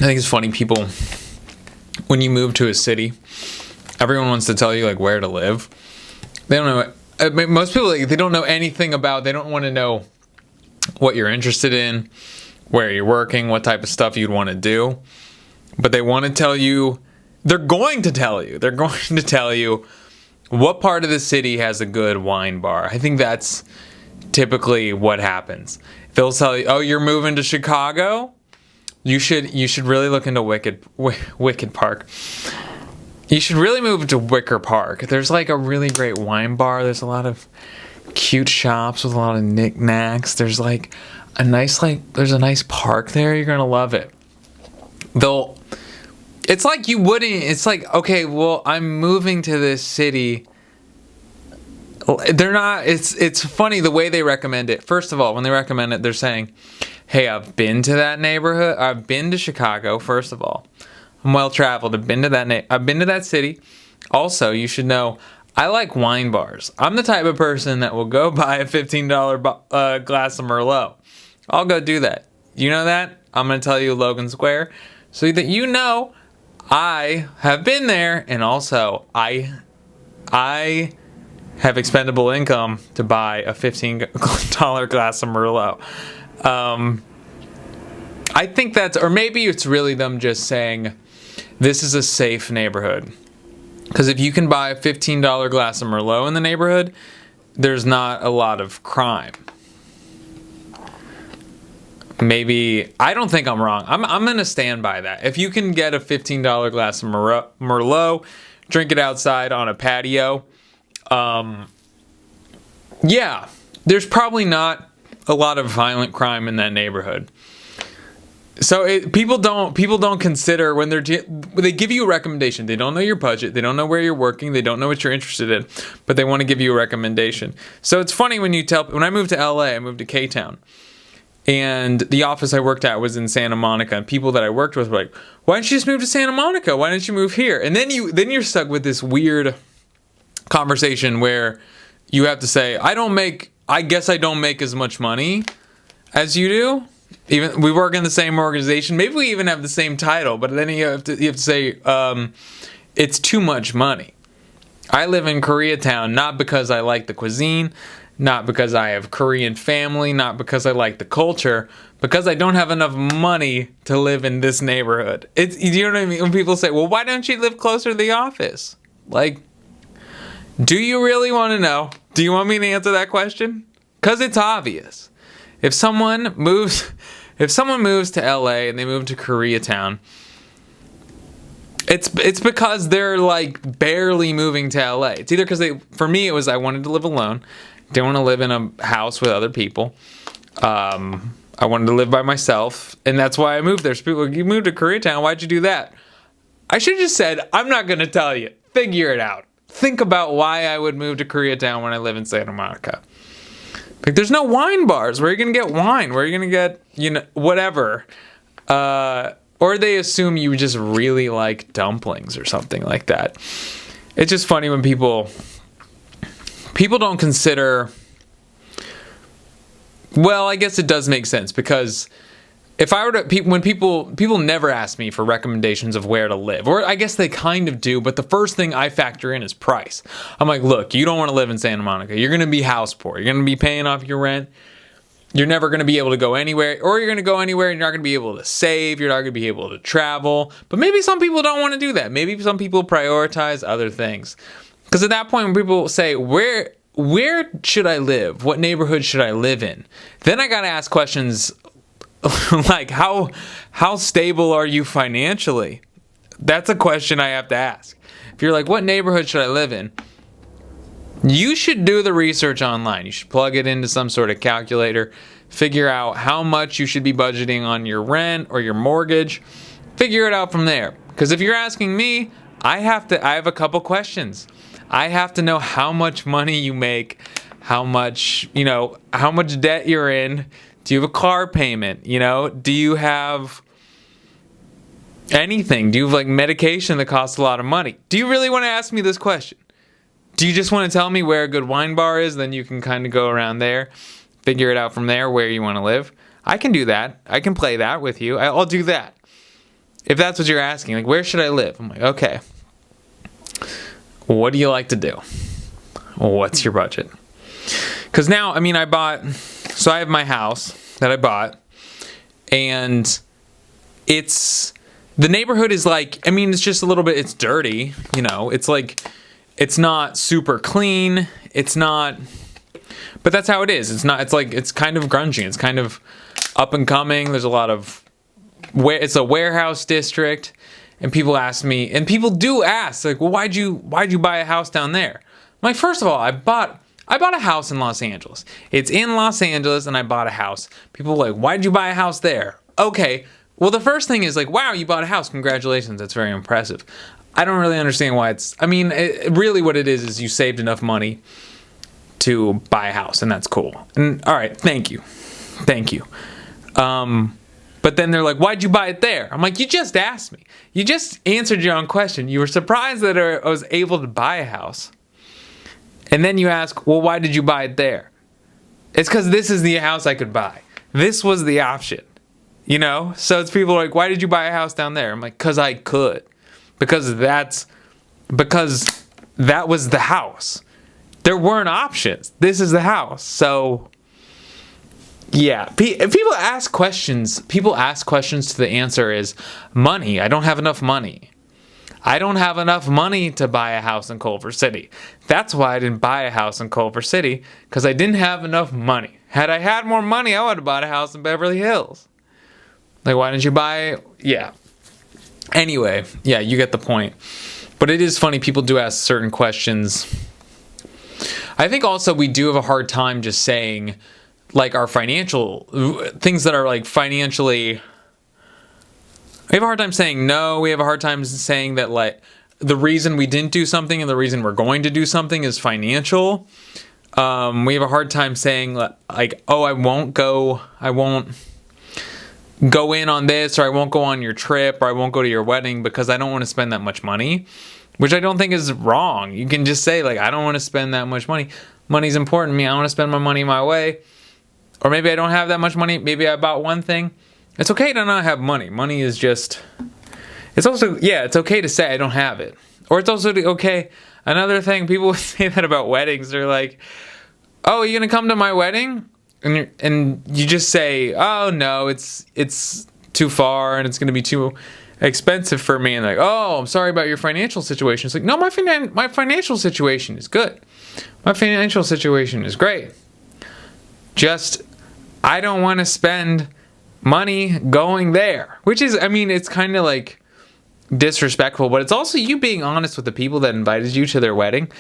think it's funny, people, when you move to a city, everyone wants to tell you like where to live. They don't know. Most people, like, they don't know anything about. They don't want to know what you're interested in, where you're working, what type of stuff you'd want to do. But they want to tell you. They're going to tell you. They're going to tell you what part of the city has a good wine bar. I think that's typically what happens. They'll tell you, "Oh, you're moving to Chicago? You should really look into Wicked Park. You should really move to Wicker Park. There's like a really great wine bar. There's a lot of cute shops with a lot of knickknacks. There's like a nice there's a nice park there. You're gonna love it." It's like you wouldn't. It's like, okay, well, I'm moving to this city. They're not. It's funny the way they recommend it. First of all, when they recommend it, they're saying, "Hey, I've been to that neighborhood. I've been to Chicago. First of all, I'm well traveled. I've been to that city. Also, you should know I like wine bars. I'm the type of person that will go buy a $15 glass of Merlot. I'll go do that. You know that? I'm going to tell you Logan Square so that you know I have been there, and also I have expendable income to buy a $15 glass of Merlot." I think that's, or maybe it's really them just saying, this is a safe neighborhood. Because if you can buy a $15 glass of Merlot in the neighborhood, there's not a lot of crime. Maybe, I don't think I'm wrong. I'm going to stand by that. If you can get a $15 glass of Merlot, drink it outside on a patio, yeah, there's probably not a lot of violent crime in that neighborhood. So people don't consider when they give you a recommendation. They don't know your budget. They don't know where you're working. They don't know what you're interested in, but they want to give you a recommendation. So it's funny when I moved to LA, I moved to K-Town, and the office I worked at was in Santa Monica, and people that I worked with were like, "Why didn't you just move to Santa Monica? Why didn't you move here?" And then you're stuck with this weird conversation where you have to say, I guess I don't make as much money as you do. Even we work in the same organization, maybe we even have the same title, but then you have to say it's too much money. I live in Koreatown not because I like the cuisine, not because I have Korean family, not because I like the culture, because I don't have enough money to live in this neighborhood. You know what I mean? When people say, "Well, why don't you live closer to the office?" Like, do you really want to know? Do you want me to answer that question? Because it's obvious. If someone moves to LA and they move to Koreatown, it's because they're like barely moving to LA. It's either because for me it was I wanted to live alone, didn't want to live in a house with other people. I wanted to live by myself, and that's why I moved there. So people, "You moved to Koreatown, why'd you do that?" I should have just said, "I'm not going to tell you. Figure it out. Think about why I would move to Koreatown when I live in Santa Monica." Like, there's no wine bars. Where are you going to get wine? Where are you going to get, whatever? Or they assume you just really like dumplings or something like that. It's just funny when people don't consider. Well, I guess it does make sense, because if I were to, when people never ask me for recommendations of where to live, or I guess they kind of do, but the first thing I factor in is price. I'm like, look, you don't want to live in Santa Monica. You're going to be house poor. You're going to be paying off your rent. You're never going to be able to go anywhere, or you're going to go anywhere and you're not going to be able to save. You're not going to be able to travel. But maybe some people don't want to do that. Maybe some people prioritize other things. Because at that point, when people say, where should I live? What neighborhood should I live in? Then I got to ask questions like, how stable are you financially? That's a question I have to ask. If you're like, what neighborhood should I live in? You should do the research online. You should plug it into some sort of calculator, figure out how much you should be budgeting on your rent or your mortgage. Figure it out from there. Because if you're asking me, I have a couple questions. I have to know how much money you make, how much debt you're in. Do you have a car payment? Do you have anything? Do you have like medication that costs a lot of money? Do you really want to ask me this question? Do you just want to tell me where a good wine bar is? Then you can kind of go around there, figure it out from there where you want to live. I can do that. I can play that with you. I'll do that. if that's what you're asking, like, where should I live? I'm like, okay, what do you like to do? What's your budget? Because now, I mean, I have my house that I bought, and the neighborhood is like, I mean, it's just a little bit, it's dirty, you know, it's like, it's not super clean, it's not, but that's how it is. It's kind of grungy, it's kind of up and coming, there's a lot of, it's a warehouse district, and people ask me, and people do ask, like, well, why'd you buy a house down there? I'm like, first of all, I bought a house in Los Angeles. It's in Los Angeles, and I bought a house. People are like, why'd you buy a house there? Okay, well, the first thing is like, wow, you bought a house. Congratulations, that's very impressive. I don't really understand why really what it is you saved enough money to buy a house, and that's cool. And all right, thank you. But then they're like, why'd you buy it there? I'm like, you just asked me. You just answered your own question. You were surprised that I was able to buy a house. And then you ask, well, why did you buy it there? It's because this is the house I could buy. This was the option, you know? So it's people like, why did you buy a house down there? I'm like, because I could. Because that was the house. There weren't options. This is the house. So, yeah. If people ask questions to the answer is money. I don't have enough money. I don't have enough money to buy a house in Culver City. That's why I didn't buy a house in Culver City, because I didn't have enough money. Had I had more money, I would have bought a house in Beverly Hills. Like, why didn't you buy? Yeah. Anyway, yeah, you get the point. But it is funny, people do ask certain questions. I think also we do have a hard time just saying, like, our financial things that are like financially. We have a hard time saying no. We have a hard time saying that, like, the reason we didn't do something and the reason we're going to do something is financial. We have a hard time saying, like, oh, I won't go in on this, or I won't go on your trip, or I won't go to your wedding because I don't want to spend that much money, which I don't think is wrong. You can just say, like, I don't want to spend that much money. Money's important to me. I want to spend my money my way. Or maybe I don't have that much money. Maybe I bought one thing. It's okay to not have money. Money is just, it's also, yeah, it's okay to say I don't have it. Or it's also okay, another thing, people say that about weddings. They're like, oh, are you going to come to my wedding? And you just say, oh, no, it's too far and it's going to be too expensive for me. And like, oh, I'm sorry about your financial situation. It's like, no, my financial situation is good. My financial situation is great. Just, I don't want to spend money going there, which is, I mean, it's kind of like disrespectful, but it's also you being honest with the people that invited you to their wedding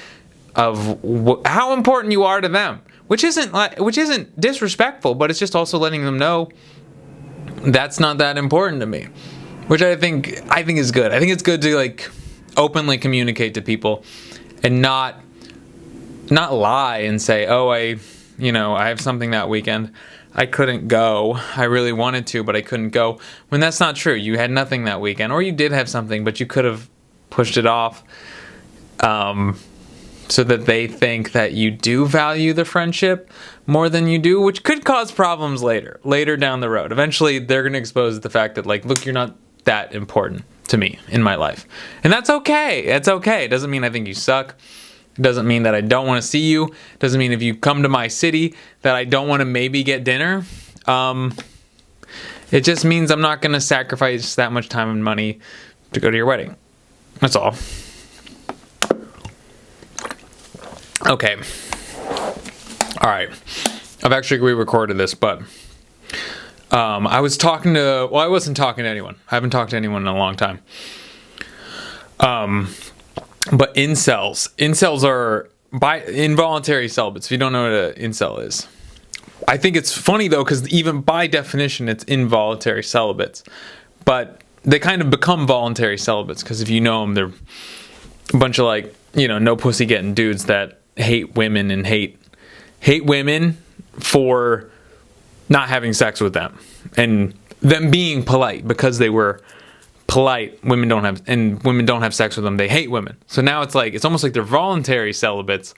of how important you are to them, which isn't disrespectful, but it's just also letting them know that's not that important to me, which I think is good. I think it's good to, like, openly communicate to people and not lie and say, oh, I have something that weekend. I couldn't go. I really wanted to, but I couldn't go. When that's not true. You had nothing that weekend, or you did have something, but you could have pushed it off, so that they think that you do value the friendship more than you do, which could cause problems later down the road. Eventually, they're going to expose the fact that, like, look, you're not that important to me in my life. And that's okay. It's okay. It doesn't mean I think you suck. It doesn't mean that I don't want to see you. It doesn't mean if you come to my city that I don't want to maybe get dinner. It just means I'm not going to sacrifice that much time and money to go to your wedding. That's all. Okay. All right. I've actually re-recorded this, but I wasn't talking to anyone. I haven't talked to anyone in a long time. But incels are involuntary celibates. If you don't know what an incel is, I think it's funny though, because even by definition, it's involuntary celibates, but they kind of become voluntary celibates because if you know them, they're a bunch of, like, no pussy getting dudes that hate women and hate women for not having sex with them and them being polite because they were polite. Women don't have sex with them. They hate women. So now it's almost like they're voluntary celibates.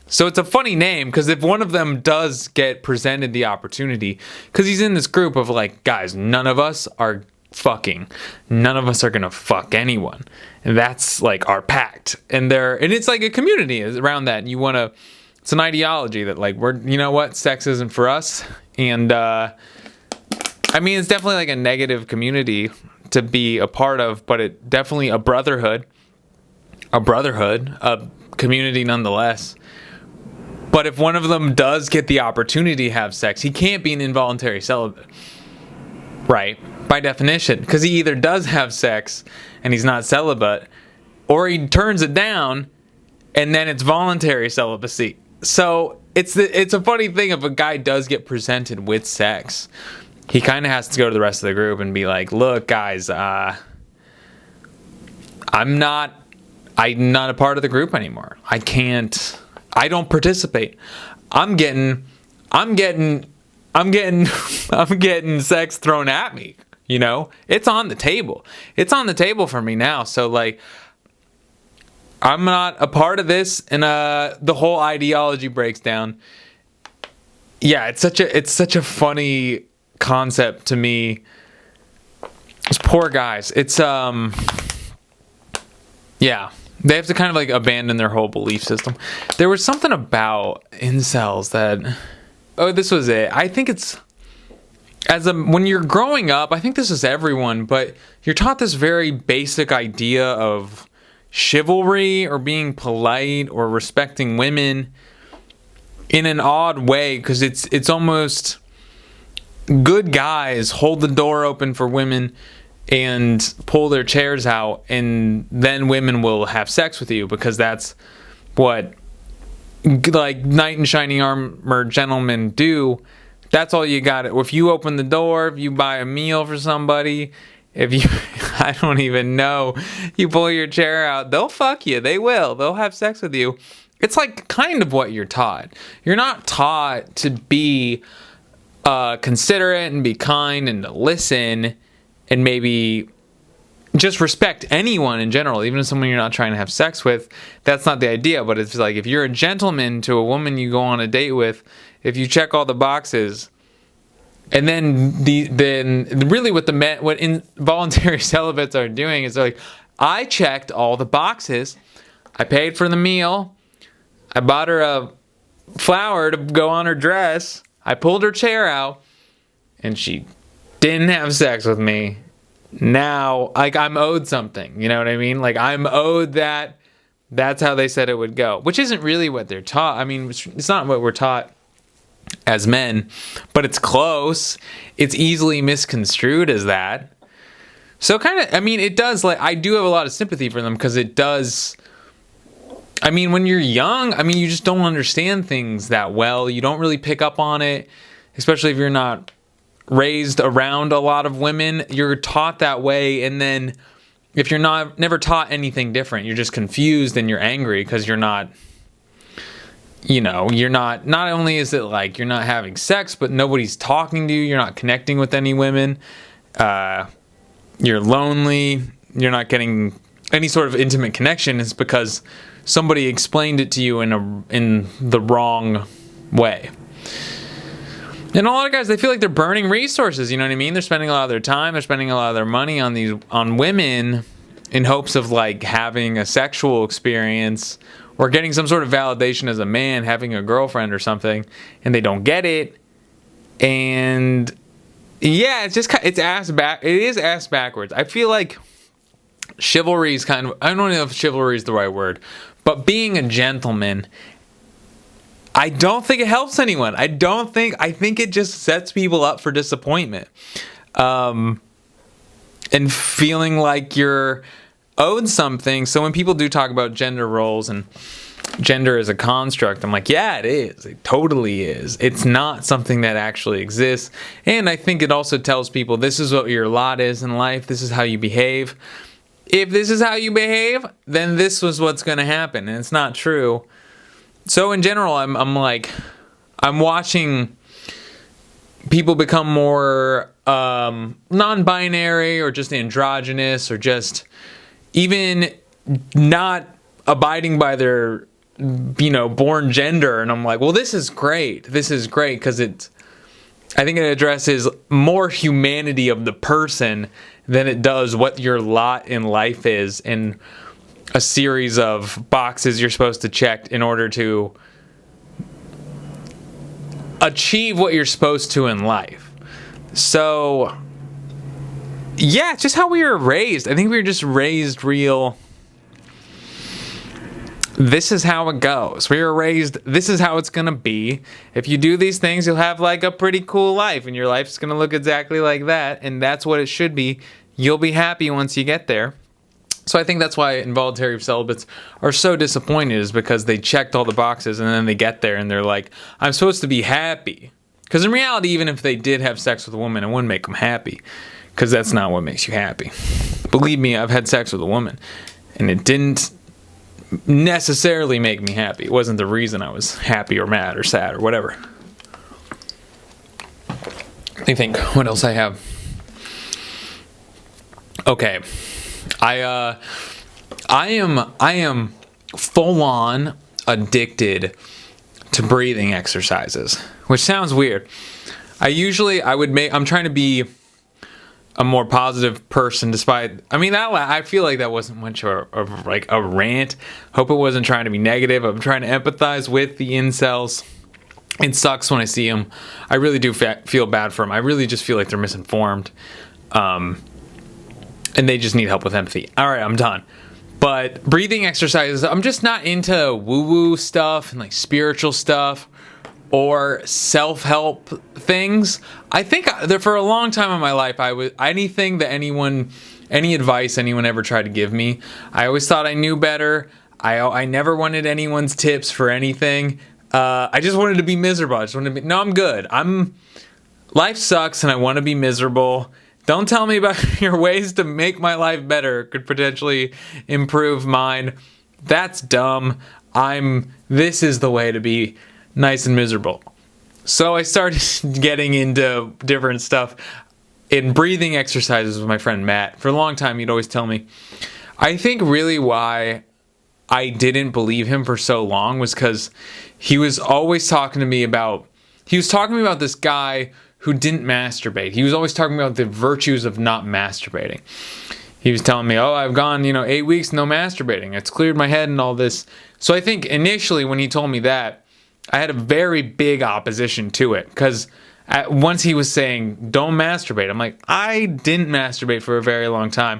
So it's a funny name because if one of them does get presented the opportunity, because he's in this group of, like, guys, none of us are fucking. None of us are gonna fuck anyone. And that's like our pact. And it's like a community around that. And you wanna, it's an ideology that like you know what, sex isn't for us. And I mean, it's definitely like a negative community to be a part of, but it definitely a brotherhood, a community nonetheless. But if one of them does get the opportunity to have sex, he can't be an involuntary celibate, right? By definition, because he either does have sex and he's not celibate, or he turns it down and then it's voluntary celibacy. So it's a funny thing if a guy does get presented with sex, he kind of has to go to the rest of the group and be like, look, guys, I'm not a part of the group anymore. I don't participate. I'm getting sex thrown at me, you know? It's on the table. It's on the table for me now. So like, I'm not a part of this, and the whole ideology breaks down. Yeah, it's such a funny concept to me. Those poor guys. It's yeah, they have to kind of like abandon their whole belief system. There was something about incels that, this was it. I think it's when you're growing up, I think this is everyone, but you're taught this very basic idea of chivalry or being polite or respecting women in an odd way, because it's almost good guys hold the door open for women and pull their chairs out, and then women will have sex with you because that's what like knight in shining armor gentlemen do. That's all you got. If you open the door, if you buy a meal for somebody, if you I don't even know, you pull your chair out, they'll fuck you. They'll have sex with you. It's like kind of what you're taught. You're not taught to be considerate and be kind and to listen and maybe just respect anyone in general, even if someone you're not trying to have sex with. That's not the idea, but it's like if you're a gentleman to a woman you go on a date with, if you check all the boxes, and then really what involuntary celibates are doing is they're like, I checked all the boxes, I paid for the meal, I bought her a flower to go on her dress, I pulled her chair out, and she didn't have sex with me. Now, like, I'm owed something. You know what I mean? Like, I'm owed that. That's how they said it would go. Which isn't really what they're taught. I mean, it's not what we're taught as men. But it's close. It's easily misconstrued as that. So kind of, I mean, it does, like, I do have a lot of sympathy for them because it does. I mean, when you're young, I mean, you just don't understand things that well. You don't really pick up on it, especially if you're not raised around a lot of women. You're taught that way, and then if you're never taught anything different, you're just confused and you're angry because you're not, not only is it like you're not having sex, but nobody's talking to you, you're not connecting with any women, you're lonely, you're not getting any sort of intimate connection. It's because somebody explained it to you in the wrong way. And a lot of guys, they feel like they're burning resources, you know what I mean? They're spending a lot of their time, they're spending a lot of their money on women in hopes of like having a sexual experience or getting some sort of validation as a man, having a girlfriend or something, and they don't get it. And yeah, it is ass backwards. I feel like chivalry is kind of, I don't know if chivalry is the right word, but being a gentleman, I don't think it helps anyone. I think it just sets people up for disappointment. And feeling like you're owed something. So when people do talk about gender roles and gender as a construct, I'm like, yeah, it is. It totally is. It's not something that actually exists. And I think it also tells people this is what your lot is in life. This is how you behave. If this is how you behave, then this was what's going to happen. And it's not true. So in general, I'm watching people become more non-binary or just androgynous or just even not abiding by their, born gender. And I'm like, well, this is great. This is great because I think it addresses more humanity of the person, than it does what your lot in life is in a series of boxes you're supposed to check in order to achieve what you're supposed to in life. So, yeah, it's just how we were raised. I think we were just raised real. This is how it goes. We were raised, this is how it's going to be. If you do these things, you'll have like a pretty cool life, and your life's going to look exactly like that, and that's what it should be. You'll be happy once you get there. So I think that's why involuntary celibates are so disappointed, is because they checked all the boxes and then they get there and they're like, I'm supposed to be happy. Because in reality, even if they did have sex with a woman, it wouldn't make them happy. Because that's not what makes you happy. Believe me, I've had sex with a woman, and it didn't necessarily make me happy. It wasn't the reason I was happy or mad or sad or whatever. Let me think what else I have. Okay. I am full on addicted to breathing exercises, which sounds weird. I'm trying to be a more positive person, despite, I feel like that wasn't much of like a rant. Hope it wasn't trying to be negative. I'm trying to empathize with the incels. It sucks when I see them. I really do feel bad for them. I really just feel like they're misinformed. And they just need help with empathy. All right, I'm done. But breathing exercises, I'm just not into woo-woo stuff and like spiritual stuff or self-help things. I think that for a long time in my life, any advice anyone ever tried to give me, I always thought I knew better. I never wanted anyone's tips for anything. I just wanted to be miserable. I'm good. Life sucks and I want to be miserable. Don't tell me about your ways to make my life better. It could potentially improve mine. That's dumb. This is the way to be nice and miserable. So I started getting into different stuff in breathing exercises with my friend Matt. For a long time, he'd always tell me. I think really why I didn't believe him for so long was because he was always talking to me about this guy who didn't masturbate. He was always talking about the virtues of not masturbating. He was telling me, I've gone, 8 weeks no masturbating. It's cleared my head and all this. So I think initially when he told me that, I had a very big opposition to it. Because once he was saying, don't masturbate, I'm like, I didn't masturbate for a very long time.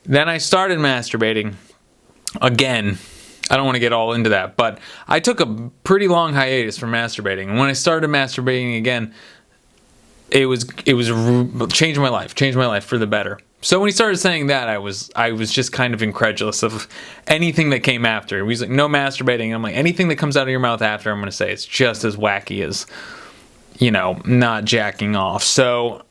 Then I started masturbating again. I don't want to get all into that. But I took a pretty long hiatus from masturbating. And when I started masturbating again, it was changed my life for the better. So when he started saying that, I was just kind of incredulous of anything that came after. He was like, no masturbating. I'm like, anything that comes out of your mouth after, I'm going to say it's just as wacky as, not jacking off. So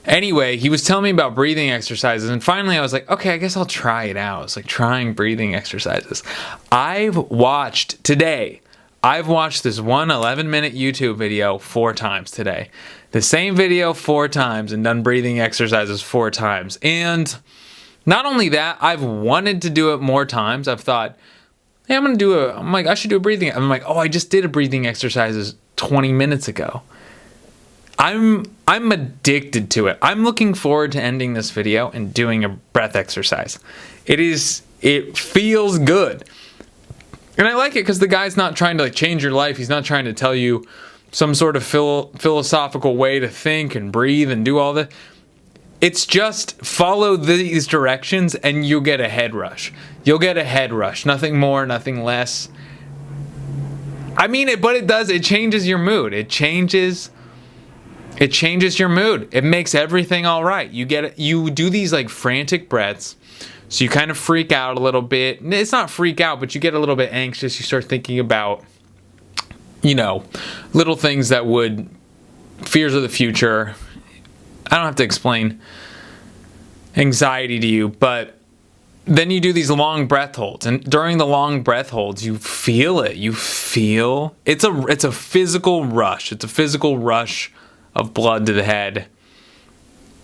anyway, he was telling me about breathing exercises, and finally I was like, okay, I guess I'll try it out. It's like trying breathing exercises. I've watched this one 11-minute YouTube video 4 times today. The same video 4 times and done breathing exercises 4 times. And not only that, I've wanted to do it more times. I've thought, hey, I should do a breathing. I'm like, I just did a breathing exercises 20 minutes ago. I'm addicted to it. I'm looking forward to ending this video and doing a breath exercise. It feels good. And I like it because the guy's not trying to change your life. He's not trying to tell you some sort of philosophical way to think and breathe and do all that. It's just follow these directions and you'll get a head rush. You'll get a head rush. Nothing more, nothing less. But it changes your mood. It changes your mood. It makes everything all right. You do these frantic breaths. So you kind of freak out a little bit. It's not freak out, but you get a little bit anxious. You start thinking about, little things fears of the future. I don't have to explain anxiety to you, but then you do these long breath holds. And during the long breath holds, you feel it. It's a physical rush. It's a physical rush of blood to the head.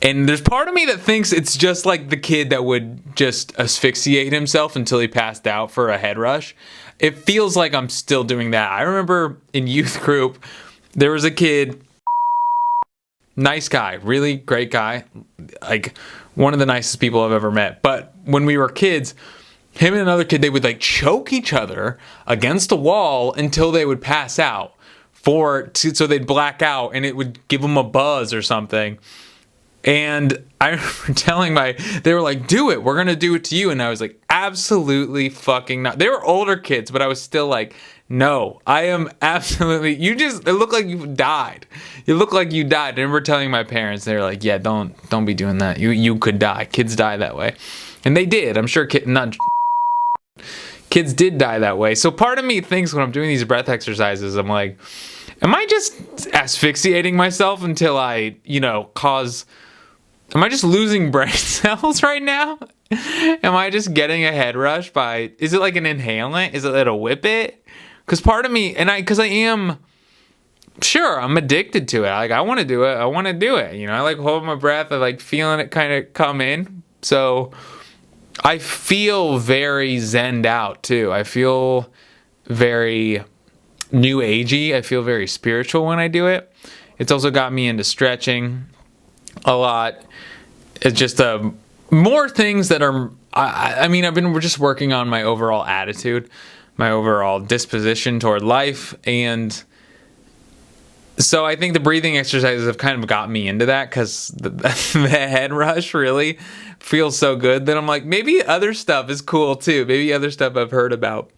And there's part of me that thinks it's just like the kid that would just asphyxiate himself until he passed out for a head rush. It feels like I'm still doing that. I remember in youth group, there was a kid, Nice guy, really great guy, like one of the nicest people I've ever met. But when we were kids, him and another kid, they would like choke each other against a wall until they would pass out so they'd black out and it would give them a buzz or something. And I remember they were like, do it, we're gonna do it to you. And I was like, absolutely fucking not. They were older kids, but I was still like, no, I am absolutely, it looked like you died. You look like you died. I remember telling my parents, they were like, yeah, don't be doing that. You could die. Kids die that way. And they did. I'm sure kids did die that way. So part of me thinks when I'm doing these breath exercises, I'm like, am I just asphyxiating myself until I, am I just losing brain cells right now? Am I just getting a head rush is it like an inhalant? Is it a whip it? Because part of me, because I am, sure, I'm addicted to it. Like, I want to do it. I want to do it. I like holding my breath. I like feeling it kind of come in. So I feel very zenned out too. I feel very new agey. I feel very spiritual when I do it. It's also got me into stretching a lot. It's just more things that are, we're just working on my overall attitude, my overall disposition toward life. And so I think the breathing exercises have kind of got me into that, because the head rush really feels so good that I'm like, maybe other stuff is cool too. Maybe other stuff I've heard about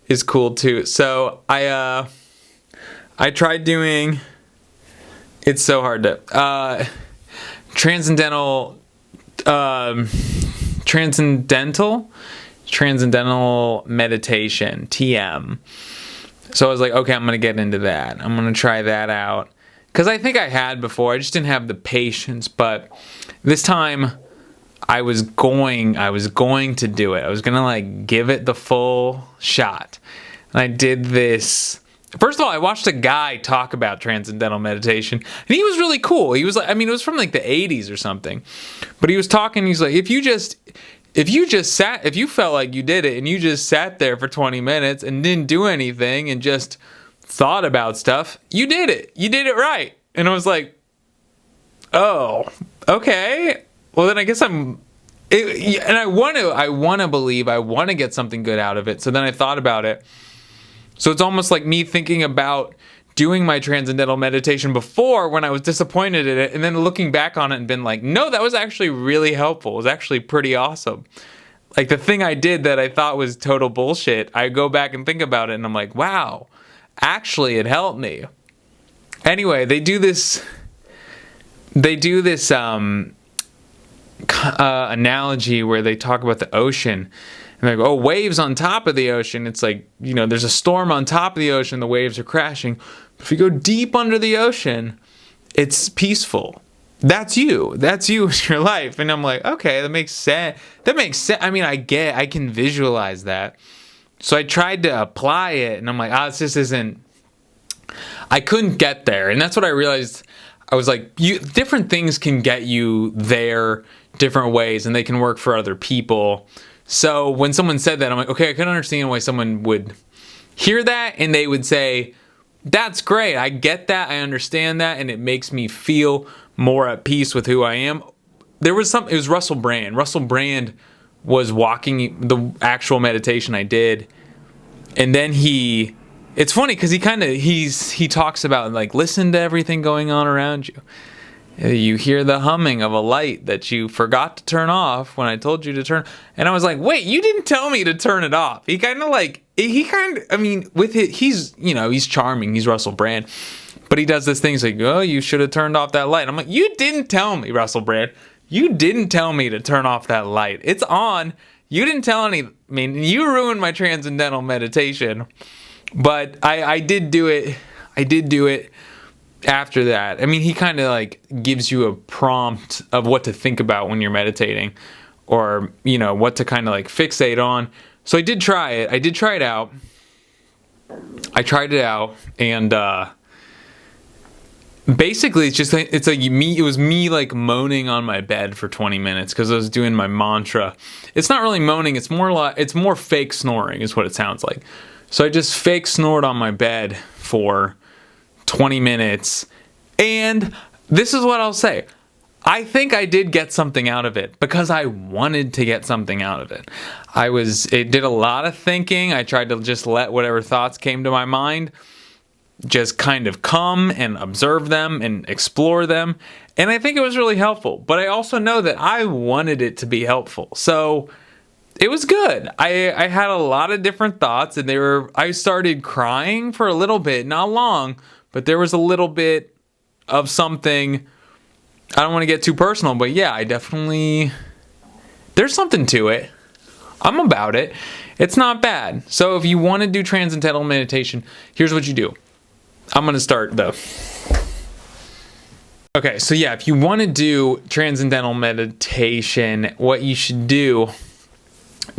is cool too. So I tried doing, it's so hard to, Transcendental Meditation, TM. So I was like, okay, I'm going to get into that. I'm going to try that out. Because I think I had before. I just didn't have the patience. But this time, I was going to do it. I was going to like give it the full shot. And I did this. First of all, I watched a guy talk about Transcendental Meditation. And he was really cool. He was like, it was from like the 80s or something. But he was talking, he's like, if you felt like you did it and you just sat there for 20 minutes and didn't do anything and just thought about stuff, you did it. You did it right. And I was like, oh, okay. Well, then I guess and I want to believe, I want to get something good out of it. So then I thought about it. So it's almost like me thinking about doing my Transcendental Meditation before when I was disappointed in it, and then looking back on it and been like, no, that was actually really helpful. It was actually pretty awesome. Like the thing I did that I thought was total bullshit, I go back and think about it and I'm like, wow, actually it helped me. Anyway, they do this analogy where they talk about the ocean. And they go, oh, waves on top of the ocean. It's like, there's a storm on top of the ocean. The waves are crashing. If you go deep under the ocean, it's peaceful. That's you. That's you in your life. And I'm like, okay, that makes sense. I can visualize that. So I tried to apply it. And I'm like, this just isn't. I couldn't get there. And that's what I realized. I was like, different things can get you there different ways. And they can work for other people. So when someone said that, I'm like, okay, I can understand why someone would hear that and they would say, that's great. I get that. I understand that. And it makes me feel more at peace with who I am. It was Russell Brand. Russell Brand was walking the actual meditation I did. And then it's funny because he talks about like, listen to everything going on around you. You hear the humming of a light that you forgot to turn off when I told you to turn. And I was like, wait, you didn't tell me to turn it off. He's charming. He's Russell Brand. But he does this thing. He's like, oh, you should have turned off that light. I'm like, you didn't tell me, Russell Brand. You didn't tell me to turn off that light. It's on. You didn't tell you ruined my Transcendental Meditation. But I did do it. After that, he kind of like gives you a prompt of what to think about when you're meditating, or what to kind of like fixate on. So I did try it. I tried it out, and basically it was me like moaning on my bed for 20 minutes because I was doing my mantra. It's not really moaning. It's more fake snoring is what it sounds like. So I just fake snored on my bed for 20 minutes, and this is what I'll say. I think I did get something out of it because I wanted to get something out of it. It did a lot of thinking. I tried to just let whatever thoughts came to my mind just kind of come and observe them and explore them. And I think it was really helpful. But I also know that I wanted it to be helpful. So it was good. I had a lot of different thoughts, and I started crying for a little bit, not long, but there was a little bit of something. I don't want to get too personal, but yeah, there's something to it. I'm about it. It's not bad. So if you want to do Transcendental Meditation, here's what you do. I'm going to start though. Okay, so yeah, if you want to do Transcendental Meditation, what you should do,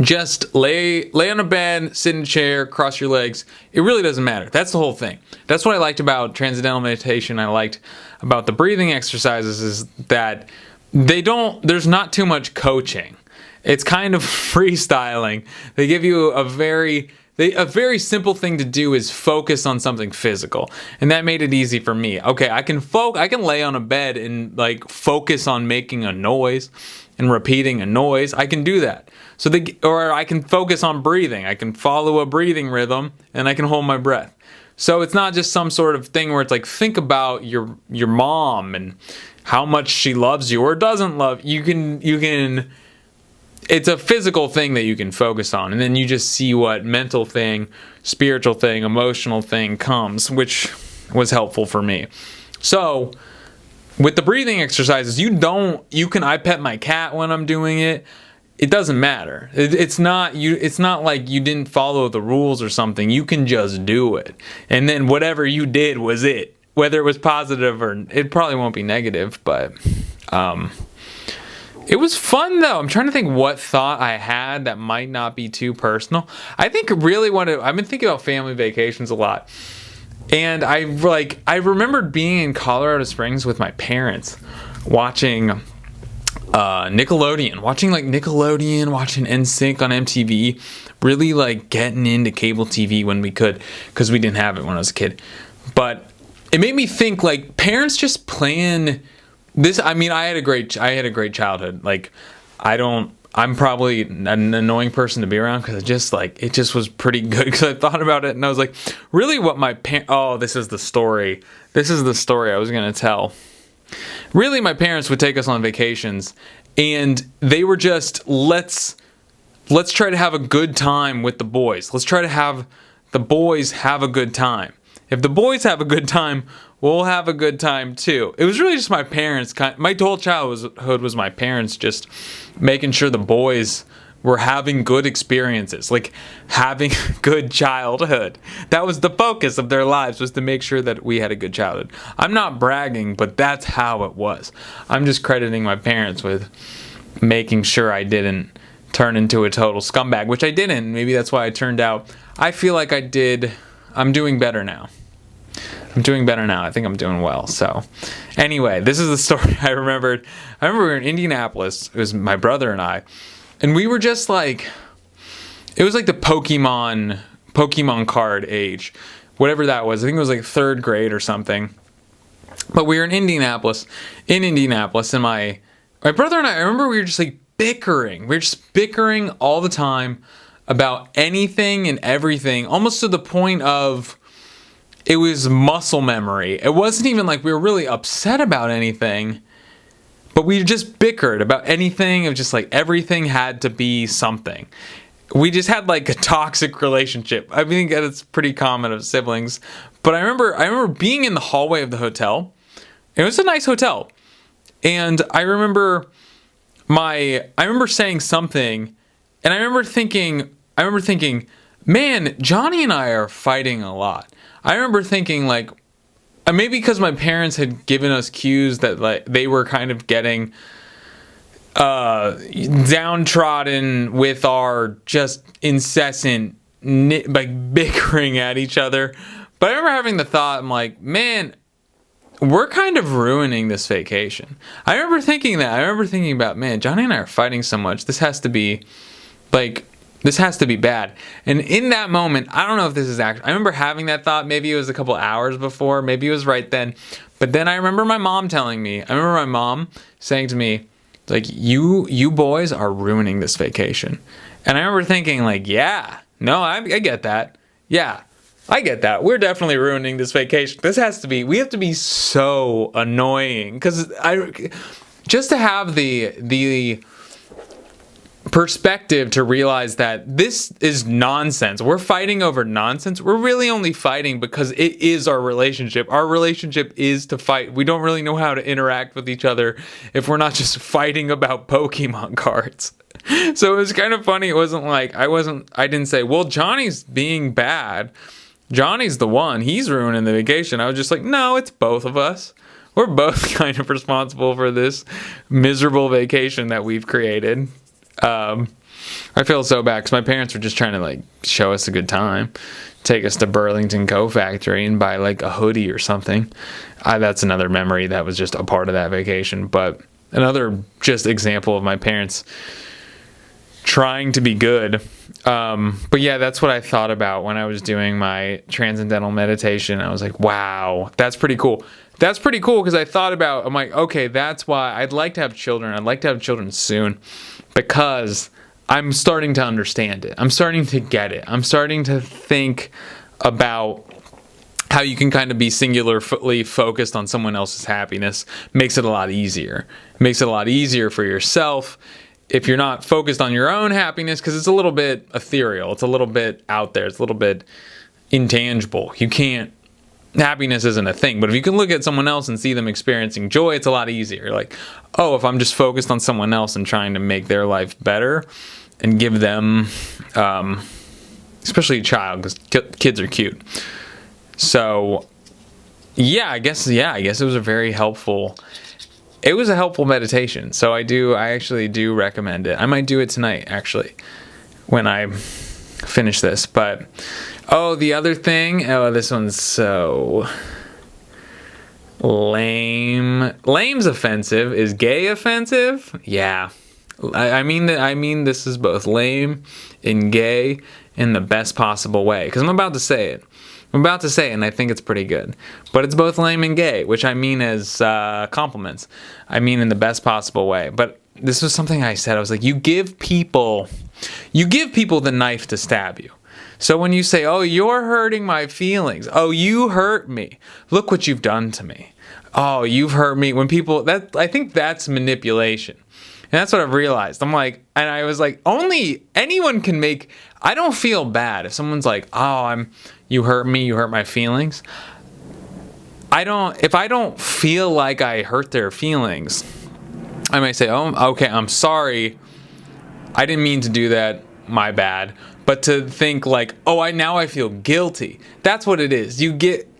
just lay on a bed, sit in a chair, cross your legs. It really doesn't matter. That's the whole thing. That's what I liked about Transcendental Meditation. I liked about the breathing exercises is that there's not too much coaching. It's kind of freestyling. They give you a very simple thing to do is focus on something physical. And that made it easy for me. Okay, I can lay on a bed and like focus on making a noise and repeating a noise. I can do that. Or I can focus on breathing. I can follow a breathing rhythm and I can hold my breath. So it's not just some sort of thing where it's like, think about your mom and how much she loves you or doesn't love you. You can it's a physical thing that you can focus on, and then you just see what mental thing, spiritual thing, emotional thing comes, which was helpful for me. So with the breathing exercises, I pet my cat when I'm doing it. It doesn't matter. It's not like you didn't follow the rules or something. You can just do it. And then whatever you did was it. Whether it was positive or it probably won't be negative, but it was fun though. I'm trying to think what thought I had that might not be too personal. I think I've been thinking about family vacations a lot. And I remembered being in Colorado Springs with my parents watching Nickelodeon, watching NSYNC on MTV, really like getting into cable TV when we could, because we didn't have it when I was a kid. But it made me think, like, parents just plan this. I mean, I had a great childhood. Like, I'm probably an annoying person to be around because it just was pretty good, because I thought about it and I was like, really what my this is the story I was going to tell. Really, my parents would take us on vacations, and they were just, let's try to have a good time with the boys. Let's try to have the boys have a good time. If the boys have a good time, we'll have a good time too. It was really just my parents. My whole childhood was my parents just making sure the boys were having good experiences, like having a good childhood. That was the focus of their lives, was to make sure that we had a good childhood. I'm not bragging, but that's how it was. I'm just crediting my parents with making sure I didn't turn into a total scumbag, which I didn't. Maybe that's why I turned out. I feel like I did. I'm doing better now. I think I'm doing well. So anyway, this is the story I remembered. I remember we were in Indianapolis. It was my brother and I. And we were just like, it was like the Pokemon card age, whatever that was. I think it was like 3rd grade or something. But we were in Indianapolis, and my brother and I remember we were just like bickering. We were just bickering all the time about anything and everything, almost to the point of it was muscle memory. It wasn't even like we were really upset about anything, but we just bickered about anything. It was just like everything had to be something. We just had like a toxic relationship. I think that's pretty common of siblings. But I remember being in the hallway of the hotel. It was a nice hotel. And I remember saying something, and I remember thinking, man, Johnny and I are fighting a lot. I remember thinking, like, maybe because my parents had given us cues that like they were kind of getting downtrodden with our just incessant bickering at each other. But I remember having the thought, I'm like, man, we're kind of ruining this vacation. I remember thinking that. I remember thinking about, man, Johnny and I are fighting so much. This has to be, like, This has to be bad. And in that moment, I don't know if this is actually, I remember having that thought. Maybe it was a couple hours before, maybe it was right then. But then I remember my mom telling me, I remember my mom saying to me, like, you boys are ruining this vacation. And I remember thinking, like, yeah, no, I get that. Yeah, I get that. We're definitely ruining this vacation. We have to be so annoying. Because just to have the perspective to realize that this is nonsense. We're fighting over nonsense. We're really only fighting because it is our relationship. Our relationship is to fight. We don't really know how to interact with each other if we're not just fighting about Pokemon cards. So it was kind of funny. It wasn't like I didn't say, well, Johnny's being bad. Johnny's the one. He's ruining the vacation. I was just like, no, it's both of us. We're both kind of responsible for this miserable vacation that we've created. I feel so bad because my parents were just trying to like show us a good time, take us to Burlington Coat Factory and buy like a hoodie or something. That's another memory that was just a part of that vacation. But another just example of my parents trying to be good. But yeah, that's what I thought about when I was doing my Transcendental Meditation. I was like, wow, that's pretty cool. That's pretty cool because I thought about, I'm like, okay, that's why I'd like to have children. I'd like to have children soon because I'm starting to understand it. I'm starting to get it. I'm starting to think about how you can kind of be singularly focused on someone else's happiness. Makes it a lot easier. It makes it a lot easier for yourself if you're not focused on your own happiness because it's a little bit ethereal. It's a little bit out there. It's a little bit intangible. Happiness isn't a thing, but if you can look at someone else and see them experiencing joy, it's a lot easier. Like, oh, if I'm just focused on someone else and trying to make their life better and give them, especially a child, because kids are cute. So, I guess it was a helpful meditation. So I actually do recommend it. I might do it tonight, actually, when I finish this, but the other thing, this one's so lame. Lame's offensive. Is gay offensive? Yeah. I mean this is both lame and gay in the best possible way. Because I'm about to say it. And I think it's pretty good. But it's both lame and gay, which I mean as compliments. I mean in the best possible way. But this was something I said. I was like, you give people the knife to stab you. So when you say, oh, you're hurting my feelings. Oh, you hurt me. Look what you've done to me. Oh, you've hurt me. I think that's manipulation. And that's what I've realized. And I was like, only anyone can I don't feel bad if someone's like, oh, you hurt me, you hurt my feelings. If I don't feel like I hurt their feelings, I might say, oh, okay, I'm sorry. I didn't mean to do that. My bad. But to think like, oh, now I feel guilty. That's what it is.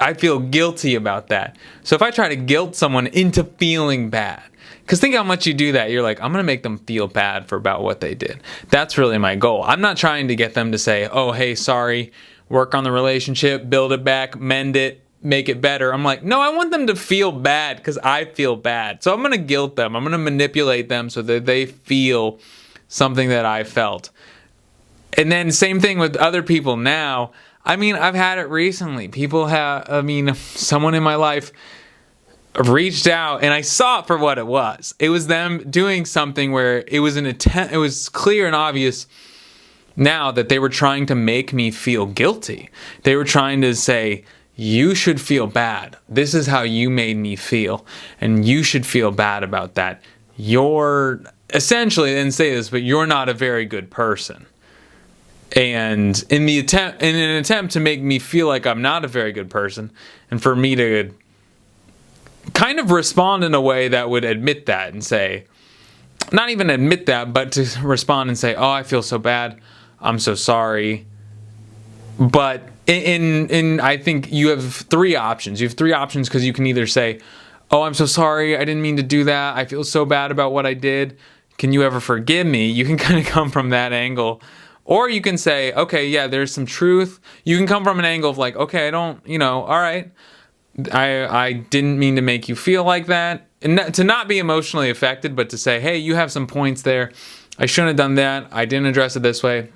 I feel guilty about that. So if I try to guilt someone into feeling bad, because think how much you do that. You're like, I'm going to make them feel bad about what they did. That's really my goal. I'm not trying to get them to say, oh, hey, sorry, work on the relationship, build it back, mend it, make it better. I'm like, no, I want them to feel bad because I feel bad. So I'm going to guilt them. I'm going to manipulate them so that they feel something that I felt. And then same thing with other people now. I mean, I've had it recently. Someone in my life reached out and I saw it for what it was. It was them doing something where it was it was clear and obvious now that they were trying to make me feel guilty. They were trying to say, you should feel bad. This is how you made me feel. And you should feel bad about that. Essentially, they didn't say this, but you're not a very good person. And in an attempt to make me feel like I'm not a very good person, and for me to kind of respond in a way that would admit that and say, not even admit that, but to respond and say, oh, I feel so bad. I'm so sorry. But I think you have three options. You have three options because you can either say, oh, I'm so sorry. I didn't mean to do that. I feel so bad about what I did. Can you ever forgive me? You can kind of come from that angle. Or you can say, okay, yeah, there's some truth. You can come from an angle of like, okay, all right. I didn't mean to make you feel like that. And to not be emotionally affected, but to say, hey, you have some points there. I shouldn't have done that. I didn't address it this way.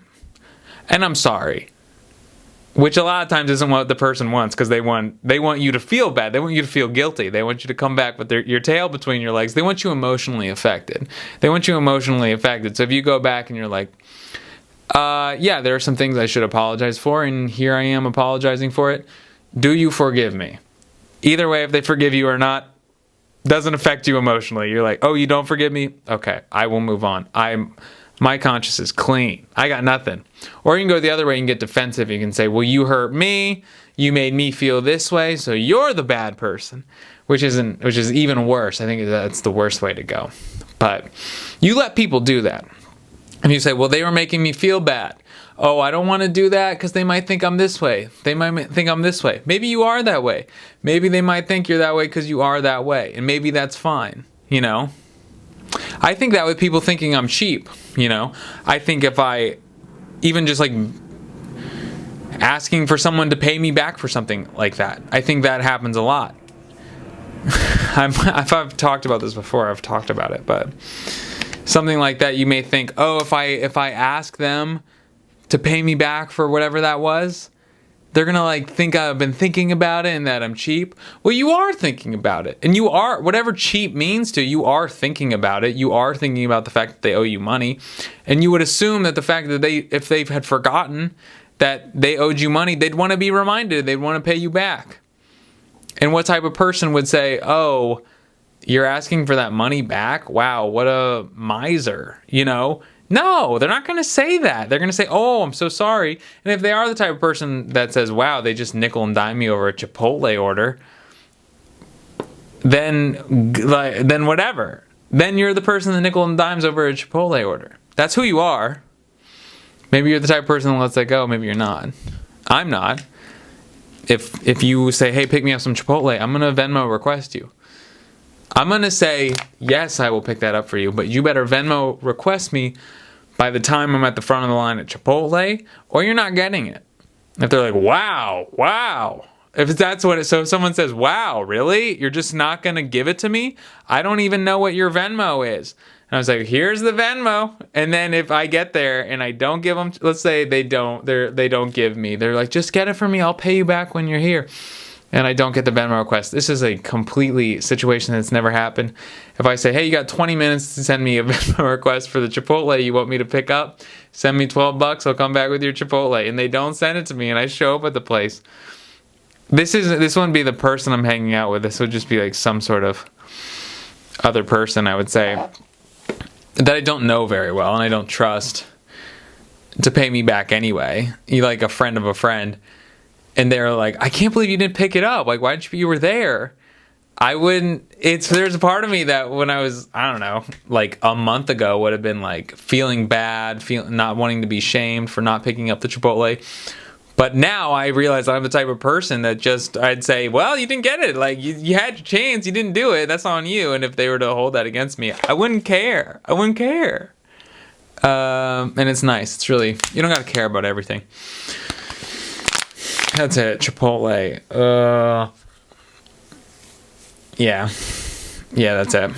and I'm sorry. Which a lot of times isn't what the person wants, because they want you to feel bad. They want you to feel guilty. They want you to come back with your tail between your legs. They want you emotionally affected. So if you go back and you're like, yeah, there are some things I should apologize for, and here I am apologizing for it. Do you forgive me? Either way, if they forgive you or not, doesn't affect you emotionally. You're like, oh, you don't forgive me? Okay, I will move on. My conscience is clean. I got nothing. Or you can go the other way and get defensive. You can say, well, you hurt me. You made me feel this way, so you're the bad person, which is even worse. I think that's the worst way to go. But you let people do that. And you say, well, they were making me feel bad. Oh, I don't want to do that because they might think I'm this way. They might think I'm this way. Maybe you are that way. Maybe they might think you're that way because you are that way. And maybe that's fine, I think that with people thinking I'm cheap, I think if I even just like asking for someone to pay me back for something like that, I think that happens a lot. If I've talked about this before, I've talked about it, but something like that, you may think, oh, if I ask them to pay me back for whatever that was, they're gonna like think I've been thinking about it and that I'm cheap. Well, you are thinking about it, and you are, whatever cheap means to you, are thinking about it. You are thinking about the fact that they owe you money, and you would assume that the fact that if they had forgotten that they owed you money, they'd want to be reminded. They'd want to pay you back. And what type of person would say, oh, you're asking for that money back? Wow, what a miser, No, they're not going to say that. They're going to say, oh, I'm so sorry. And if they are the type of person that says, wow, they just nickel and dime me over a Chipotle order, then whatever. Then you're the person that nickel and dimes over a Chipotle order. That's who you are. Maybe you're the type of person that lets that go. Maybe you're not. I'm not. If you say, hey, pick me up some Chipotle, I'm going to Venmo request you. I'm going to say, yes, I will pick that up for you, but you better Venmo request me by the time I'm at the front of the line at Chipotle, or you're not getting it. If they're like, wow. If that's what so if someone says, wow, really? You're just not going to give it to me? I don't even know what your Venmo is. And I was like, here's the Venmo. And then if I get there and I don't give them, let's say they don't give me, they're like, just get it for me. I'll pay you back when you're here. And I don't get the Venmo request. This is a completely situation that's never happened. If I say, hey, you got 20 minutes to send me a Venmo request for the Chipotle you want me to pick up, send me $12, I'll come back with your Chipotle. And they don't send it to me, and I show up at the place. This wouldn't be the person I'm hanging out with. This would just be like some sort of other person, I would say, that I don't know very well and I don't trust to pay me back anyway. You like a friend of a friend. And they're like, I can't believe you didn't pick it up. Like, why didn't you were there? I wouldn't. There's a part of me that when I was, I don't know, like a month ago would have been like feeling bad, not wanting to be shamed for not picking up the Chipotle. But now I realize I'm the type of person that I'd say, well, you didn't get it. Like, you had your chance, you didn't do it. That's on you. And if they were to hold that against me, I wouldn't care. And it's nice. It's really, you don't got to care about everything. That's it. Chipotle. Yeah, that's it.